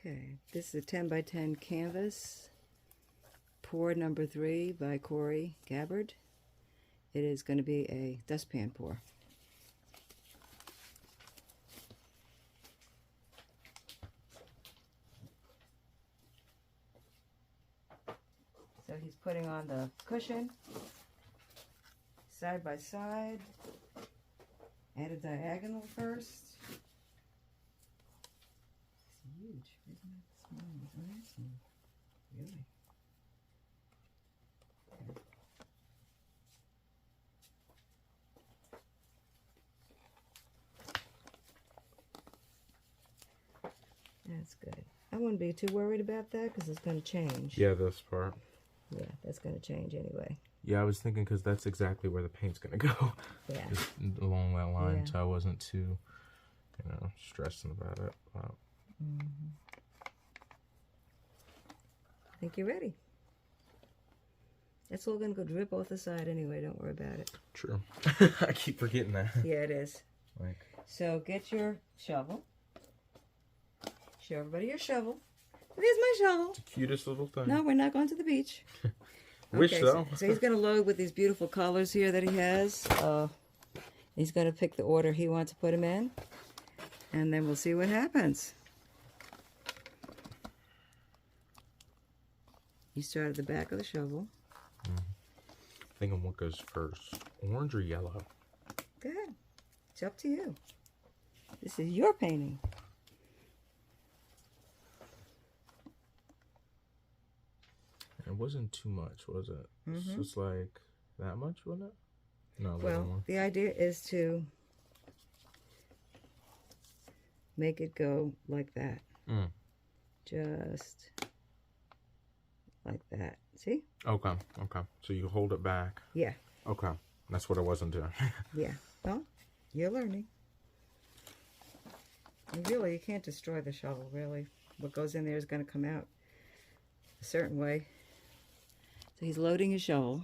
Okay, this is a 10 by 10 canvas, pour number 3 by Corey Gabbard. It is going to be a dustpan pour. So he's putting on the cushion, side by side, add a diagonal first. It's huge, isn't it? Small. Oh, that's small. Really? That's good. I wouldn't be too worried about that because it's going to change. Yeah, this part. Yeah, that's going to change anyway. Yeah, I was thinking because that's exactly where the paint's going to go. Yeah. Just along that line, Yeah. so I wasn't too, stressing about it. Wow. I think you're ready. That's all going to go drip off the side anyway. Don't worry about it. True. I keep forgetting that. Yeah, it is. Like. So get your shovel. Show everybody your shovel. There's my shovel. It's the cutest little thing. No, we're not going to the beach. Wish okay, so. So he's going to load with these beautiful colors here that he has. He's going to pick the order he wants to put them in. And then we'll see what happens. You start at the back of the shovel. Thinking what goes first, orange or yellow? Go ahead. It's up to you. This is your painting. It wasn't too much, was it? It's just like that much, wasn't it? No, a little Well, more. the idea is to make it go like that. Just like that. See? Okay, okay. So you hold it back. Yeah. Okay, that's what I wasn't doing. Yeah. Well, you're learning. And really, you can't destroy the shovel, really. What goes in there is going to come out a certain way. So he's loading his shovel.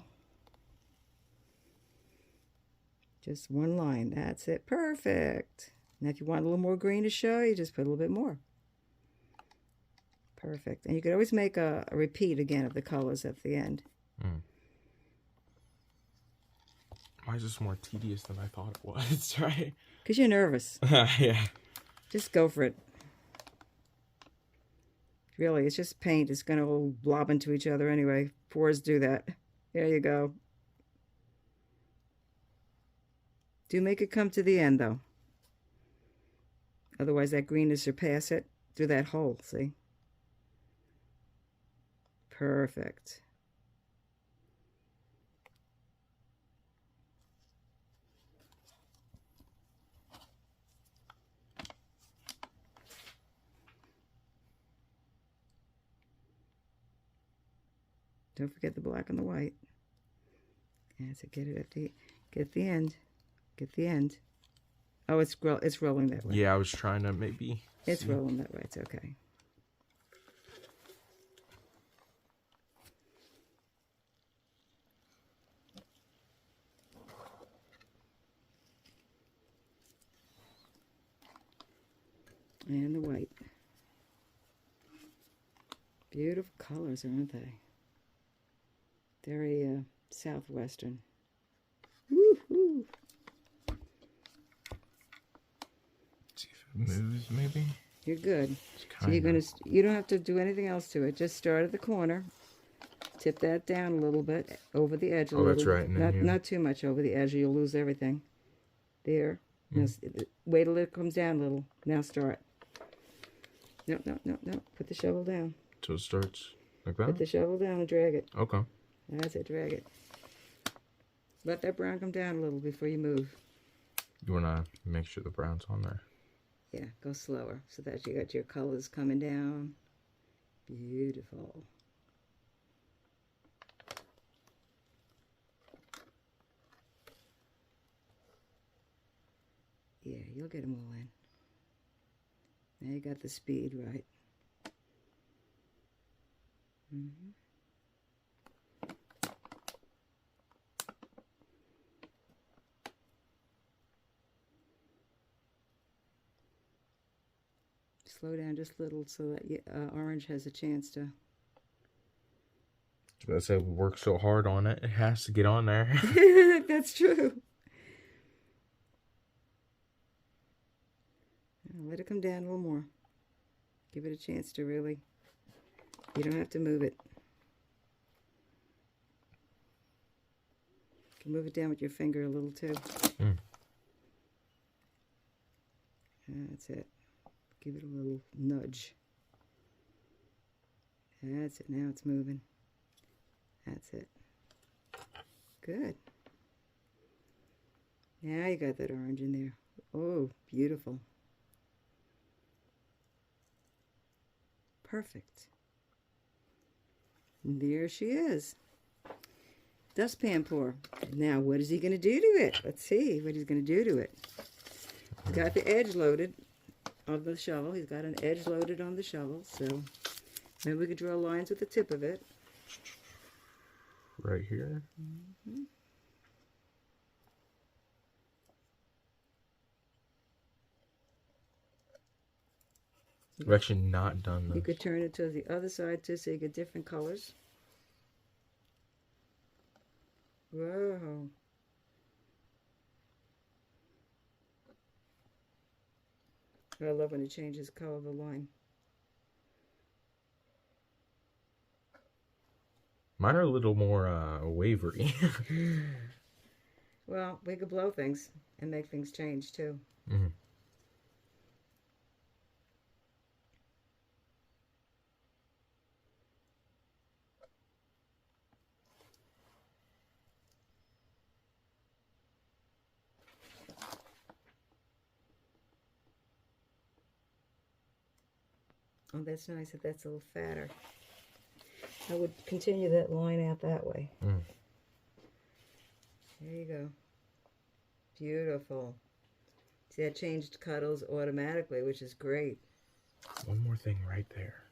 Just one line. That's it. Perfect. Now, if you want a little more green to show, you just put a little bit more. Perfect. And you could always make a repeat again of the colors at the end. Why is this more tedious than I thought it was, right? Because you're nervous. Yeah. Just go for it. Really, it's just paint. It's going to all blob into each other anyway. Pours do that. There you go. Do make it come to the end, though. Otherwise, that green will surpass it through that hole, see? Perfect. Don't forget the black and the white. And so get it at the end. Get the end. Oh, it's rolling that way. Yeah, I was trying to maybe. It's rolling that way. It's okay. And the white. Beautiful colors, aren't they? Very southwestern. Woo-hoo. See if it moves, maybe. You're good. So you don't have to do anything else to it. Just start at the corner. Tip that down a little bit over the edge. That's right. Not too much over the edge, or you'll lose everything. There. Now, wait till it comes down a little. Now start. No. Put the shovel down. So it starts like that? Put the shovel down and drag it. Okay. That's it. Drag it. Let that brown come down a little before you move. You want to make sure the brown's on there. Yeah, go slower so that you got your colors coming down. Beautiful. Yeah, you'll get them all in. Now you got the speed right. slow down just a little so that orange has a chance to. I said we worked so hard on it. It has to get on there. That's true. Let it come down a little more. Give it a chance to really. You don't have to move it. You can move it down with your finger a little too. That's it. Give it a little nudge. That's it. Now it's moving. That's it. Good. Now you got that orange in there. Oh, beautiful. Perfect. And there she is. Dustpan pour. Now, what is he going to do to it? Let's see what he's going to do to it. He's got the edge loaded on the shovel. He's got an edge loaded on the shovel. So maybe we could draw lines with the tip of it. Right here. I've actually not done this. You could turn it to the other side too, so you get different colors. Whoa. I love when it changes the color of the line. Mine are a little more wavery. Well, we could blow things and make things change too. Oh, that's nice that that's a little fatter. I would continue that line out that way. There you go. Beautiful. See, that changed cuddles automatically, which is great. One more thing right there.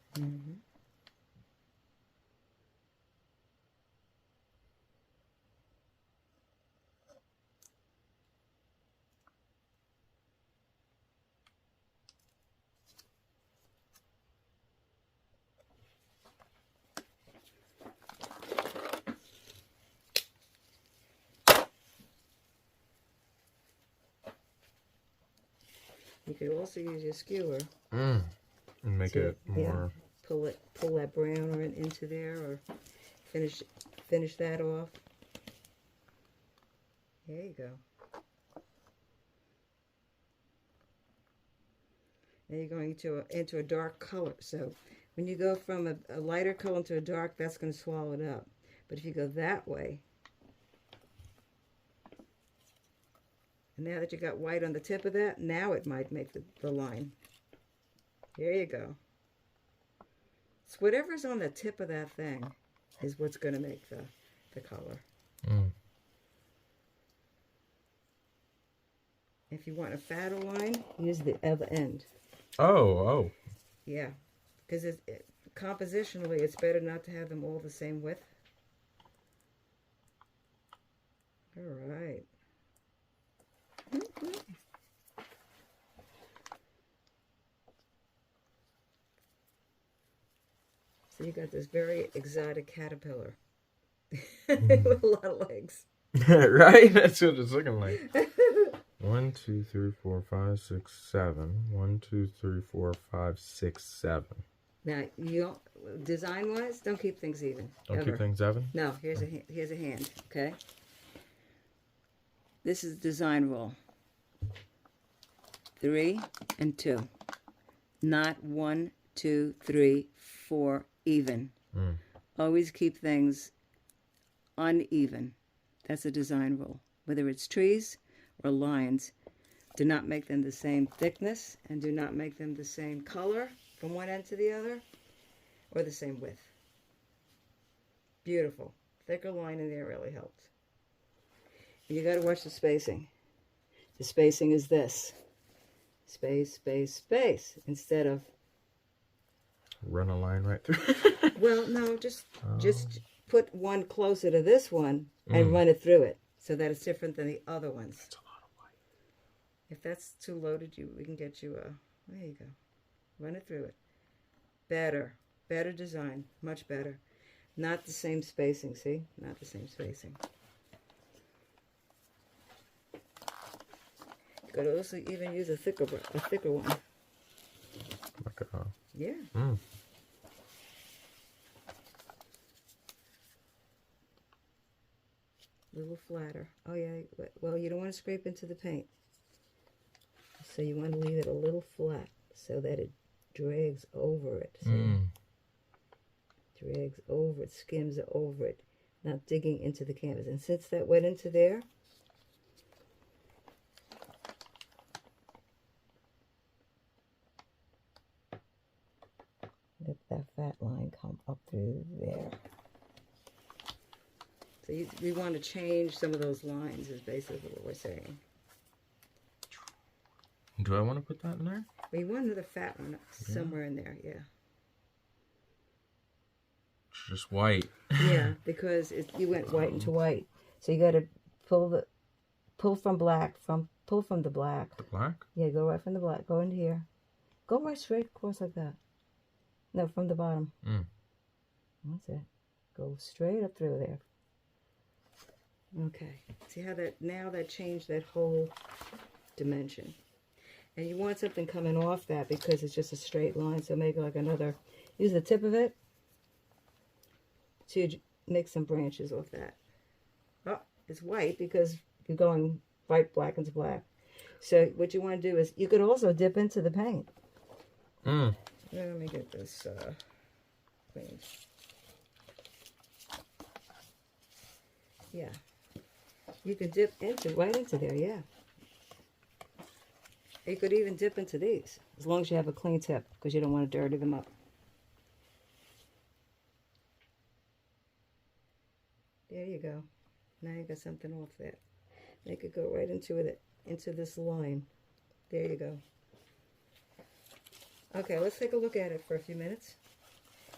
You could also use your skewer. And make it more. Yeah, pull that brown into there, or finish that off. There you go. Now you're going into a dark color. So when you go from a lighter color to a dark, that's going to swallow it up. But if you go that way, and now that you got white on the tip of that, now it might make the line. There you go. So whatever's on the tip of that thing is what's going to make the color. If you want a fatter line, use the other end. Oh. Yeah, because compositionally, it's better not to have them all the same width. All right. So you got this very exotic caterpillar with a lot of legs. Right? That's what it's looking like. 1, 2, 3, 4, 5, 6, 7. 1, 2, 3, 4, 5, 6, 7. Now, design-wise, don't keep things even. Don't keep things even? No, here's a hand, okay? This is the design rule. 3 and 2. Not 1, 2, 3, 4 even. Always keep things uneven. That's a design rule. Whether it's trees or lines, do not make them the same thickness and do not make them the same color from one end to the other or the same width. Beautiful. Thicker line in there really helps. And you got to watch the spacing. The spacing is this. Space, space, space. Instead of... Run a line right through. Well, no, just put one closer to this one and run it through it so that it's different than the other ones. That's a lot of white. If that's too loaded, we can get you a... There you go. Run it through it. Better. Better design. Much better. Not the same spacing, see? Not the same spacing. You could also even use a thicker one. Like a, Yeah. mm. A little flatter. Oh yeah, well you don't want to scrape into the paint. So you want to leave it a little flat so that it drags over it. See? Drags over it, skims over it, not digging into the canvas. And since that went into there, let that fat line come up through there. So we want to change some of those lines is basically what we're saying. Do I want to put that in there? Well, you want another fat one somewhere in there, yeah. It's just white. Yeah, because you went white into white. So you got to pull from the black. The black? Yeah, go right from the black. Go into here. Go right straight across like that. No, from the bottom. That's it. Go straight up through there. Okay. See how that changed that whole dimension. And you want something coming off that because it's just a straight line. So make like another, use the tip of it to make some branches off that. Oh, it's white because you're going white, black into black. So what you want to do is, you could also dip into the paint. Let me get this cleaned. Yeah. You could dip right into there, yeah. You could even dip into these, as long as you have a clean tip, because you don't want to dirty them up. There you go. Now you got something off that. Make it go right into this line. There you go. Okay, let's take a look at it for a few minutes.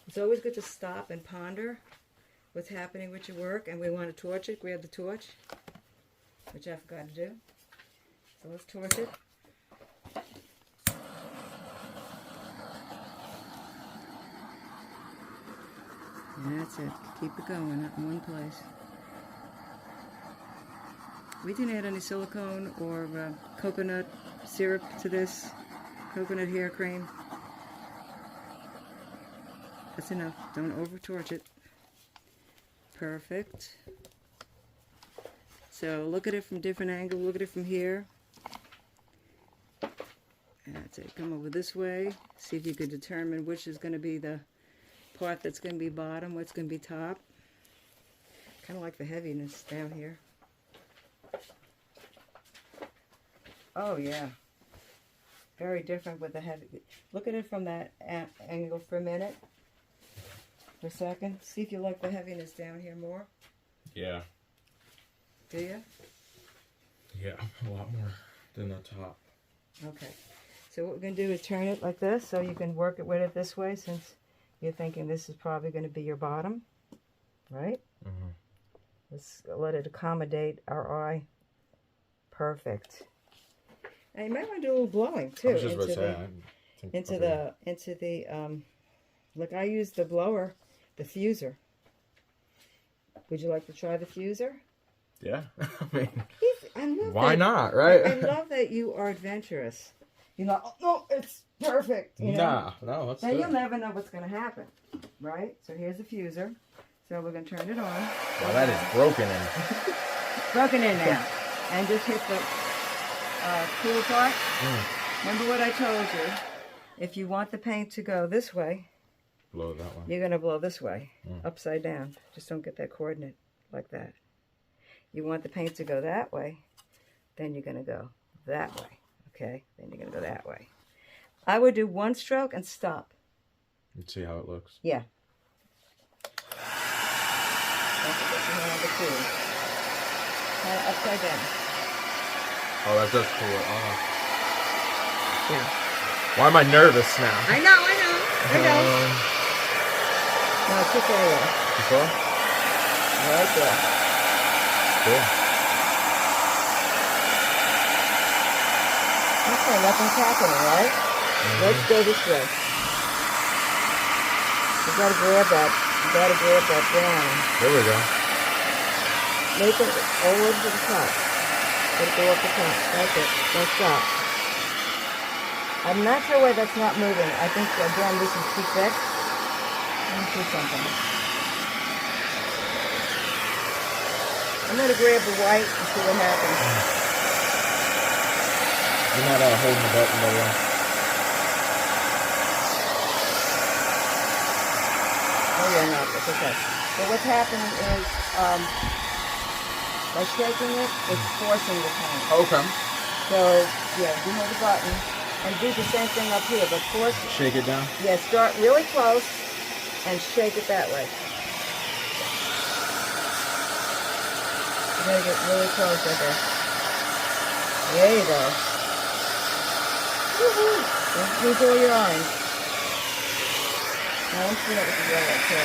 It's always good to stop and ponder what's happening with your work, and we want to torch it. Grab the torch, which I forgot to do. So let's torch it. And that's it. Keep it going, not in one place. We didn't add any silicone or coconut syrup to this. Coconut hair cream. That's enough. Don't over torch it. Perfect. So look at it from different angles. Look at it from here. That's it. Come over this way. See if you could determine which is going to be the part that's going to be bottom, what's going to be top. Kind of like the heaviness down here. Oh yeah. Very different with the heavy. Look at it from that angle for a minute. For a second. See if you like the heaviness down here more. Yeah. Do you? Yeah, a lot more than the top. Okay. So what we're going to do is turn it like this so you can work it with it this way, since you're thinking this is probably going to be your bottom. Right? Mm-hmm. Let's let it accommodate our eye. Perfect. And you might want to do a little blowing too. I was just about to say, into the look, I use the blower, the fuser. Would you like to try the fuser? Yeah. I mean, why not, right? I love that you are adventurous. You're not, oh, no, it's perfect. You know? No, that's Then good. you'll never know what's going to happen, right? So here's the fuser. So we're going to turn it on. Well, that is broken in. Broken in now. And just hit the cool part. Remember what I told you? If you want the paint to go this way, Blow it that way. you're going to blow this way, upside down. Just don't get that coordinate like that. You want the paint to go that way, then you're going to go that way. Okay? Then you're going to go that way. I would do one stroke and stop. Let's see how it looks. Yeah. Don't forget your hand on the tool. Kind of upside down. Oh, that does cool it off. Yeah. Why am I nervous now? I know. No, too far away. Too far? Right there. Cool. Okay, nothing's happening, right? Let's go this way. You gotta grab that. You gotta grab that down. There we go. Make it all over to the top. Let it go up the top. That's it. Don't stop. I'm not sure why that's not moving. I think, again, this is too thick. Let me see something. I'm going to grab the white and see what happens. You're not holding the button, by the way. Oh, yeah, no, it's okay. So what's happening is, by shaking it, it's forcing the paint. Okay. So, yeah, you hold the button and do the same thing up here, but force it. Shake it down? Yeah, start really close and shake it that way. You gotta get really close right there. There you go. Woohoo! Don't use all your orange. Now let's do it with the yellow too.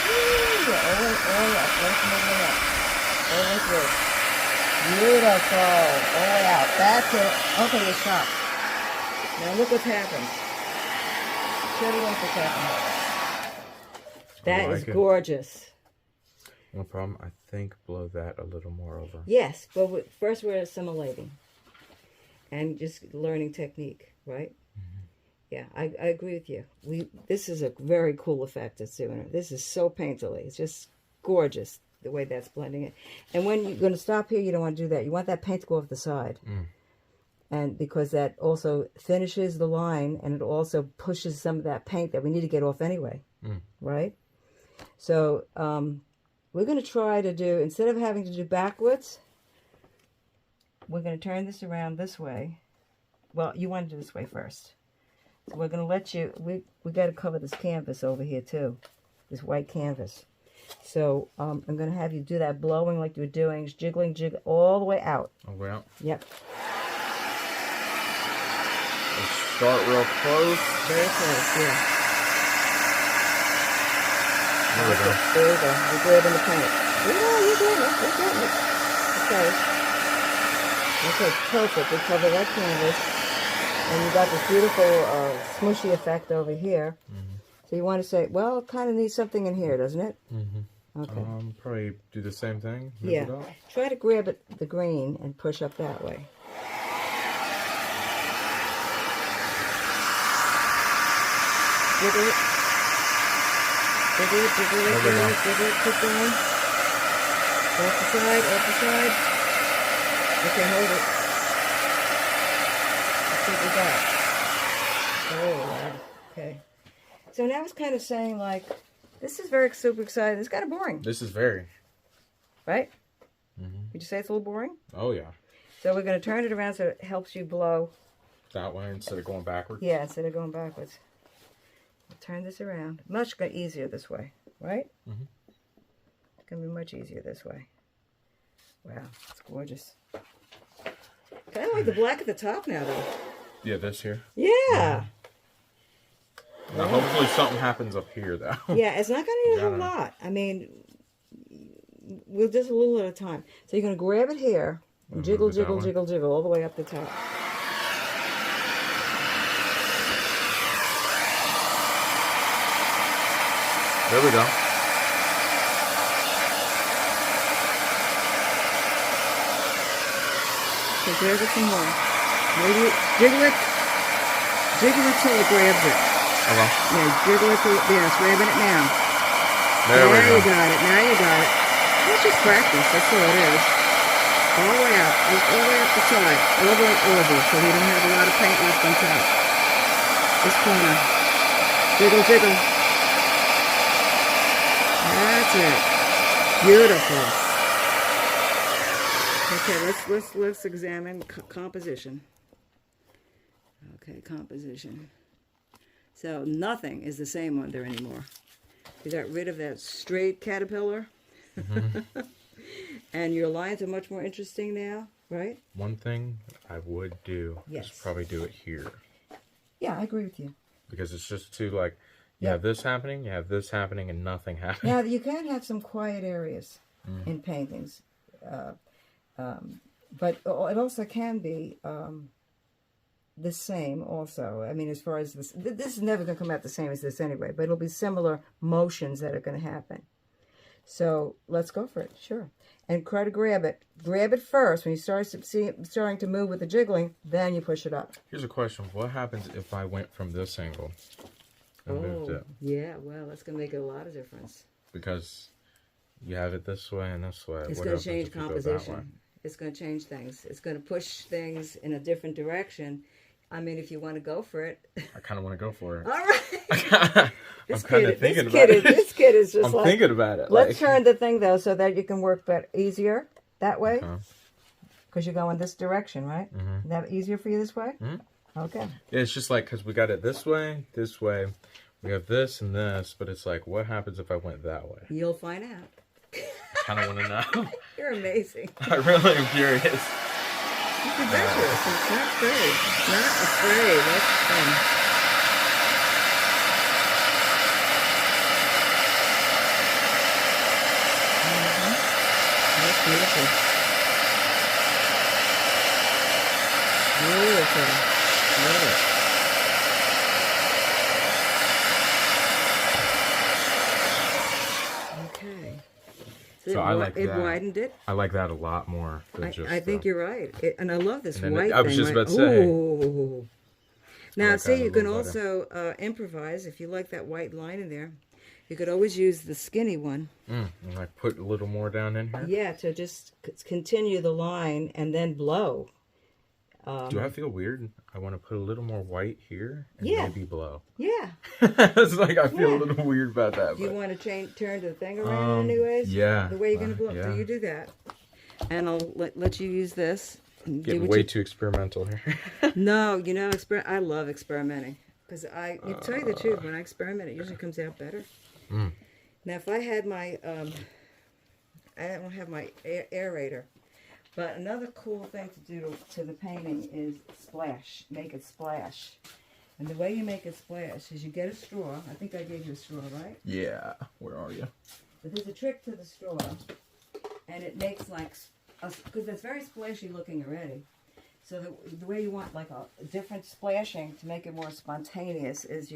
Woo! All up. Let's move it up. All the way through. Beautiful. All the way out. That's it. Okay, you stop. Now look what's happened. Show me what's happened. That is gorgeous. No problem. I think blow that a little more over. Yes, but first we're assimilating and just learning technique, right? Mm-hmm. Yeah, I agree with you. This is a very cool effect it's doing. This is so painterly. It's just gorgeous the way that's blending it. And when you're going to stop here, you don't want to do that. You want that paint to go off the side. And because that also finishes the line and it also pushes some of that paint that we need to get off anyway, right? So we're going to try to do, instead of having to do backwards, we're going to turn this around this way. Well, you want to do this way first. So we're going to let you, we got to cover this canvas over here too, this white canvas. So I'm going to have you do that blowing like you were doing, jiggling, jiggle, all the way out. All the way out? Yep. Let's start real close. Very close, yeah. There we go. There you go. We're grabbing the paint. Yeah, you're doing it. You're doing it. Okay. Okay, perfect. We cover that canvas. And you got this beautiful smooshy effect over here. So you want to say, well, it kind of needs something in here, doesn't it? Okay. Probably do the same thing. Yeah. Try to grab it, the green and push up that way. Jiggle it. Jiggle it, jiggle it, jiggle it, jiggle it, keep going. Off the side, off the side. Okay, hold it. Let's see what we got. Oh, wow. Okay. So now it's kind of saying like, this is very super exciting. It's kind of boring. This is very. Right? Would you say it's a little boring? Oh, yeah. So we're going to turn it around so it helps you blow. That way instead of going backwards? Yeah, instead of going backwards. Turn this around. Much easier this way, right? It's going to be much easier this way. Wow, it's gorgeous. Kind of like the black at the top now, though. Yeah, this here. Yeah. Now, hopefully something happens up here, though. Yeah, it's not going to need a whole lot. I mean, we'll just a little at a time. So you're going to grab it here and jiggle, jiggle, jiggle, jiggle all the way up the top. There we go. So grab it some more. Maybe jiggle it till it grabs it. Okay. Yeah, jiggle it till it's grabbing it now. There we go. You got it. Now you got it. Let's just practice. That's all it is. All the way out. All the way up the side. All the way over so we don't have a lot of paint left on top. This corner. Jiggle, jiggle. That's it. Beautiful. Okay, let's examine composition. Okay, composition. So nothing is the same on there anymore. You got rid of that straight caterpillar. And your lines are much more interesting now, right? One thing I would do is probably do it here. Yeah, I agree with you. Because it's just too like, you have this happening, you have this happening, and nothing happening. Now, you can have some quiet areas in paintings. But it also can be the same also. I mean, as far as this is never going to come out the same as this anyway, but it'll be similar motions that are going to happen. So let's go for it, sure. And try to grab it. Grab it first. When you start starting to move with the jiggling, then you push it up. Here's a question. What happens if I went from this angle and moved it? Yeah, well, that's going to make a lot of difference. Because you have it this way and this way. It's going to change composition. It's going to change things. It's going to push things in a different direction. I mean, if you want to go for it. I kind of want to go for it. All right. I'm kind of thinking about it. This kid is just I'm thinking about it. Let's turn the thing, though, so that you can work better, easier that way. Because you're going this direction, right? Mm-hmm. Is that easier for you this way? Mm-hmm. Okay. Yeah, it's just like, because we got it this way. We have this and this, but it's like, what happens if I went that way? You'll find out. I kind of want to know. You're amazing. I really am curious. It's adventurous. It's not afraid. Not afraid. That's fun. That's beautiful. Beautiful. Love it. Okay. So I like that. It widened it. I like that a lot more. Than I think you're right. And I love this white thing. I was just about to say. Ooh. Now, like see, you can better. also improvise. If you like that white line in there, you could always use the skinny one. And I put a little more down in here? Yeah, to just continue the line and then blow. Do I feel weird? I want to put a little more white here and maybe blow. Yeah. It's like I feel a little weird about that. Do you want to turn the thing around anyways? Yeah. The way you're going to blow? Yeah. So you do that. And I'll let you use this. Getting way too experimental here. No, you know, I love experimenting. Because to tell you the truth, when I experiment, it usually comes out better. Now, if I had my, I don't have my aerator, but another cool thing to do to the painting is splash, make it splash. And the way you make it splash is you get a straw. I think I gave you a straw, right? Yeah. Where are you? But there's a trick to the straw, and it makes like, because it's very splashy looking already. So the way you want like a different splashing to make it more spontaneous is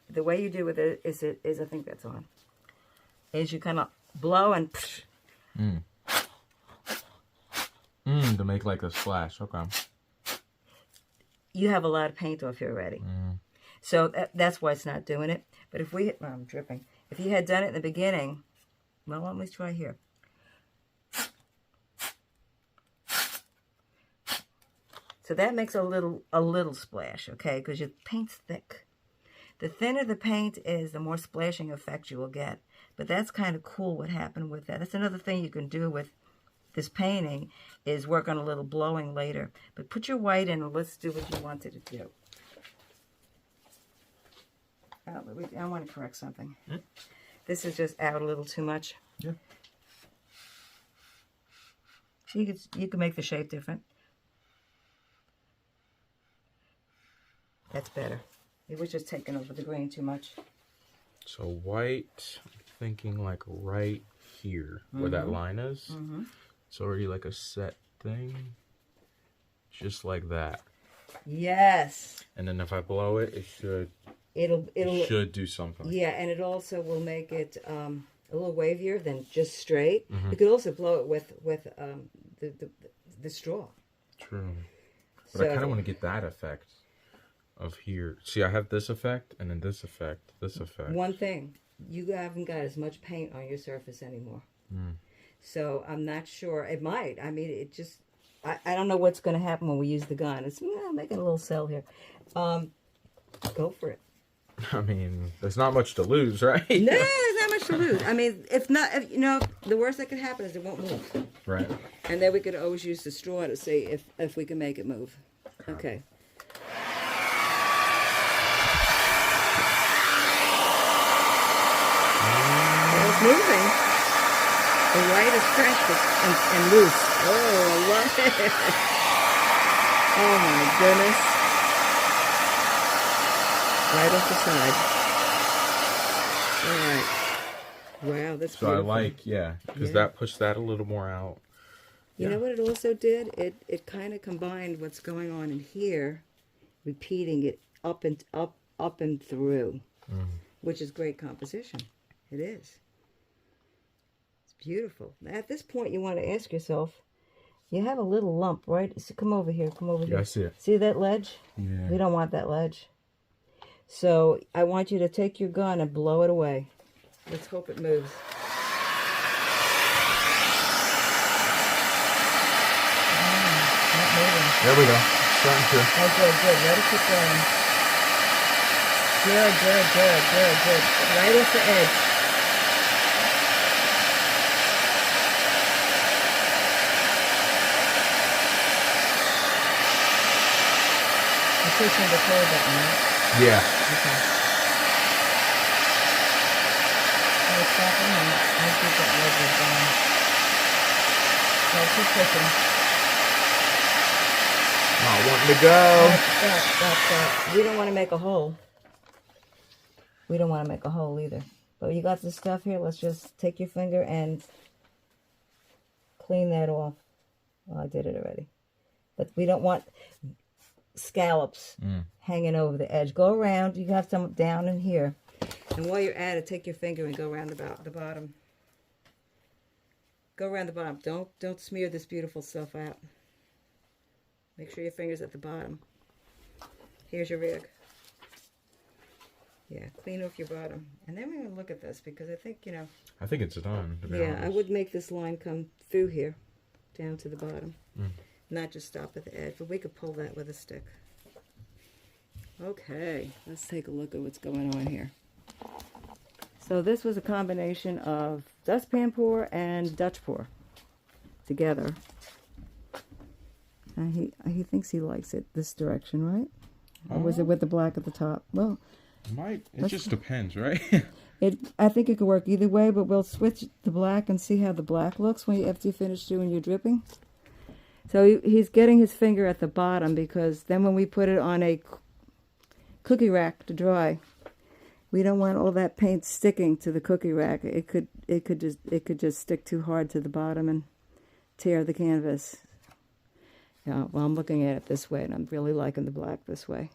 the way you do with it is I think that's on, is you kind of blow and psh. To make like a splash. Okay. You have a lot of paint off here already. So that's why it's not doing it. But if I'm dripping. If you had done it in the beginning, well, let me try here. So that makes a little splash, okay? Because your paint's thick. The thinner the paint is, the more splashing effect you will get. But that's kind of cool what happened with that. That's another thing you can do with this painting is work on a little blowing later. But put your white in and let's do what you wanted to do. I want to correct something. This is just out a little too much. Yeah. So you can make the shape different. That's better. It was just taking over the grain too much. So white, I'm thinking like right here, where that line is. It's already like a set thing. Just like that. Yes. And then if I blow it, it should do something. Yeah, and it also will make it a little wavier than just straight. You could also blow it with the straw. True. But I kind of want to get that effect of here. See, I have this effect, and then this effect, this effect. One thing, you haven't got as much paint on your surface anymore. So I'm not sure. It might. I mean, it just, I don't know what's going to happen when we use the gun. It's making a little cell here. Go for it. I mean, there's not much to lose, right? No, there's not much to lose. I mean, if the worst that could happen is it won't move. Right. And then we could always use the straw to see if we can make it move. Okay. It's moving. The white is fresh and loose. Oh, I love it. Oh my goodness. Right off the side. All right. Wow, that's beautiful. So I like, because that pushed that a little more out. You know what it also did? It kind of combined what's going on in here repeating it up and through, which is great composition. It is. It's beautiful. At this point, you want to ask yourself, you have a little lump, right? So come over here. Come over here. Yeah, I see it. See that ledge? Yeah. We don't want that ledge. So I want you to take your gun and blow it away. Let's hope it moves. Not moving. There we go. Starting to. Oh, good. Let it keep going. Good. Right off the edge. You're pushing the play button, right? Yeah. Okay. Oh, stop a minute. I think that ledge is gone. Oh, keep pushing. Not wanting to go. Stop. We don't want to make a hole. We don't want to make a hole either. But you got this stuff here. Let's just take your finger and clean that off. Well, I did it already. But we don't want scallops hanging over the edge. Go around. You have some down in here. And while you're at it, take your finger and go around the bottom. Go around the bottom. Don't smear this beautiful stuff out. Make sure your finger's at the bottom. Here's your rig. Yeah, clean off your bottom. And then we're going to look at this because I think, I think it's done, to be yeah, honest. I would make this line come through here, down to the bottom. Not just stop at the edge, but we could pull that with a stick. Okay, let's take a look at what's going on here. So this was a combination of dustpan pour and Dutch pour together. And he thinks he likes it this direction, right? Or was it with the black at the top? Well, it just depends, right? I think it could work either way, but we'll switch the black and see how the black looks after you finish doing your dripping. So he's getting his finger at the bottom because then when we put it on a cookie rack to dry, we don't want all that paint sticking to the cookie rack. It could just stick too hard to the bottom and tear the canvas. Yeah, well, I'm looking at it this way, and I'm really liking the black this way.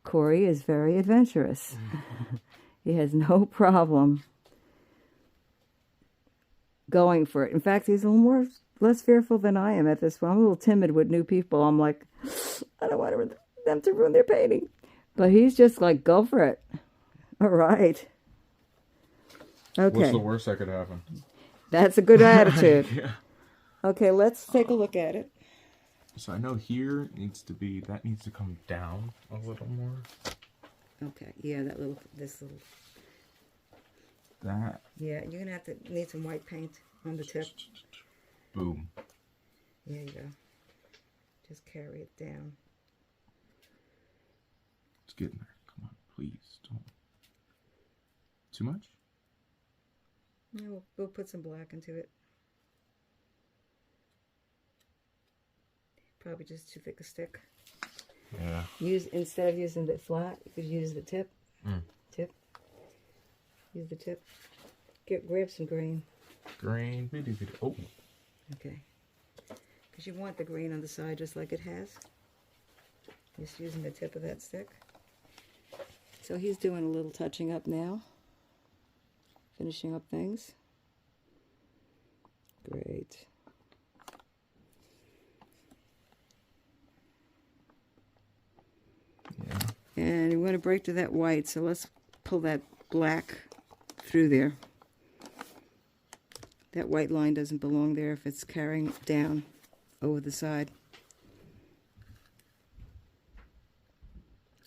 Corey is very adventurous. He has no problem going for it. In fact, he's a little less fearful than I am at this point. I'm a little timid with new people. I'm like, I don't want them to ruin their painting. But he's just like, go for it. All right. Okay. What's the worst that could happen? That's a good attitude. Yeah. Okay, let's take a look at it. So I know here needs to come down a little more. Okay, yeah, that little. That. Yeah, you're gonna need some white paint on the tip. Boom. There you go. Just carry it down. It's getting there. Come on, please don't. Too much? No, we'll put some black into it. Probably just too thick a stick. Yeah. Instead of using the flat, you could use the tip. Tip. Use the tip. Grab some green. Green. Oh. Okay. Because you want the green on the side just like it has. Just using the tip of that stick. So he's doing a little touching up now. Finishing up things. Great. Yeah. And you want to break to that white, so let's pull that black through there. That white line doesn't belong there if it's carrying it down over the side.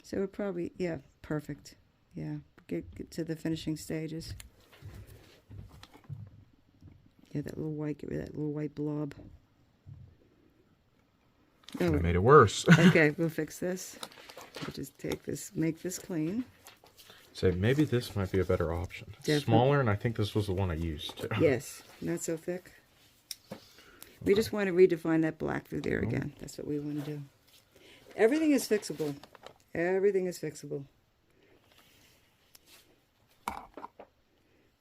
So we're probably, yeah, perfect. Yeah, get to the finishing stages. Yeah, that little white, get rid of that little white blob. I made it worse. Okay, we'll fix this. We'll just take this, make this clean. So maybe this might be a better option. It's smaller, and I think this was the one I used too. Yes, not so thick. We just want to redefine that black through there again. That's what we want to do. Everything is fixable. Everything is fixable.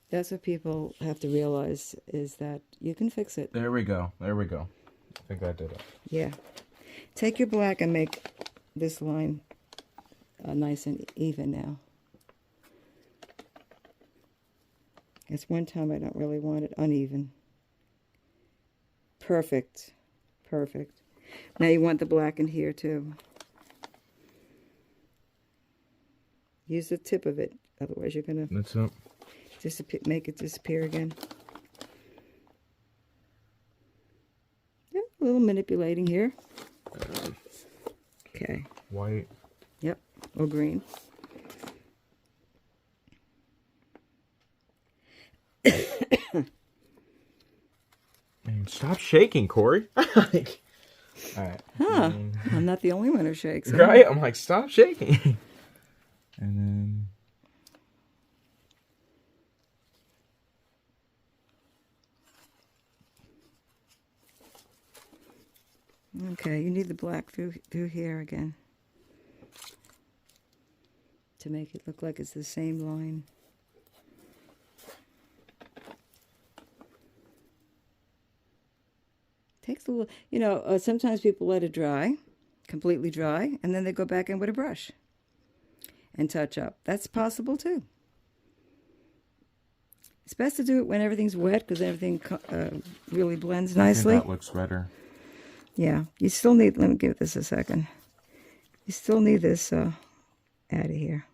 That's what people have to realize, is that you can fix it. There we go. There we go. I think I did it. Yeah. Take your black and make this line nice and even now. It's one time I don't really want it uneven. Perfect. Perfect. Now you want the black in here too. Use the tip of it, otherwise you're gonna make it disappear again. Yep, a little manipulating here. Okay. White. Yep, or green. Man, stop shaking, Corey. Like, all right. Huh. I'm not the only one who shakes. Right? I'm like, stop shaking. And then... Okay, you need the black through here again to make it look like it's the same line. Takes a little, you know, sometimes people let it dry, completely dry, and then they go back in with a brush and touch up. That's possible too. It's best to do it when everything's wet because everything really blends nicely. I think that looks better. Yeah, you still need, let me give this a second. You still need this out of here.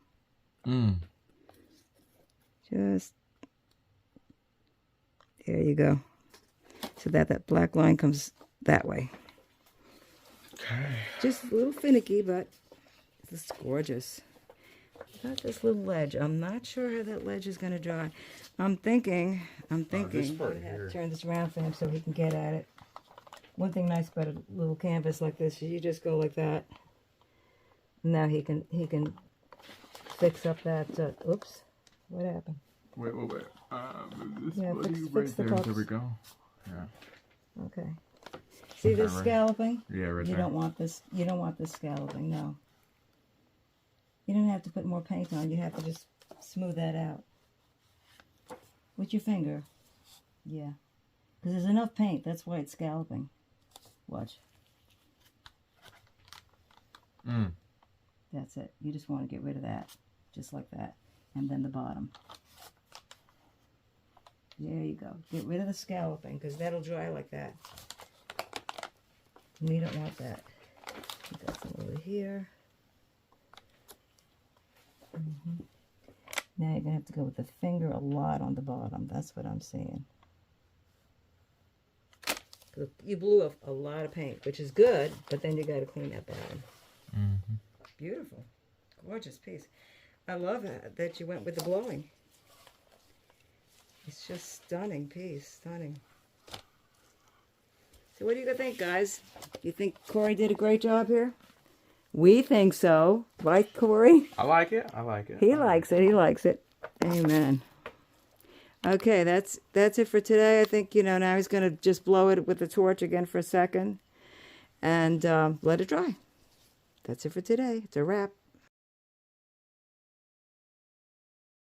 Just, there you go. So that black line comes that way. Okay. Just a little finicky, but it's gorgeous. Got this little ledge. I'm not sure how that ledge is going to dry. I'm thinking, this part I'm gonna have here. to turn this around for him so he can get at it. One thing nice about a little canvas like this is you just go like that. Now he can fix up that. Oops, what happened? Wait. This Yeah, buddy fix the there. cups. There we go. Yeah. Okay. See this right. scalloping? Yeah, right You there. don't want this. You don't want this scalloping. No. You don't have to put more paint on. You have to just smooth that out with your finger. Yeah, because there's enough paint. That's why it's scalloping. Watch. That's it. You just want to get rid of that, just like that, and then the bottom. There you go. Get rid of the scalloping because that'll dry like that. We don't want that. We got some over here. Now you're going to have to go with the finger a lot on the bottom. That's what I'm seeing. You blew off a lot of paint, which is good, but then you got to clean that bottom. Beautiful. Gorgeous piece. I love that you went with the blowing. It's just stunning piece. Stunning. So what do you think, guys? You think Corey did a great job here? We think so. Right, Corey? I like it. I like it. He likes it. He likes it. Amen. Okay, that's it for today. I think, now he's going to just blow it with the torch again for a second and let it dry. That's it for today. It's a wrap.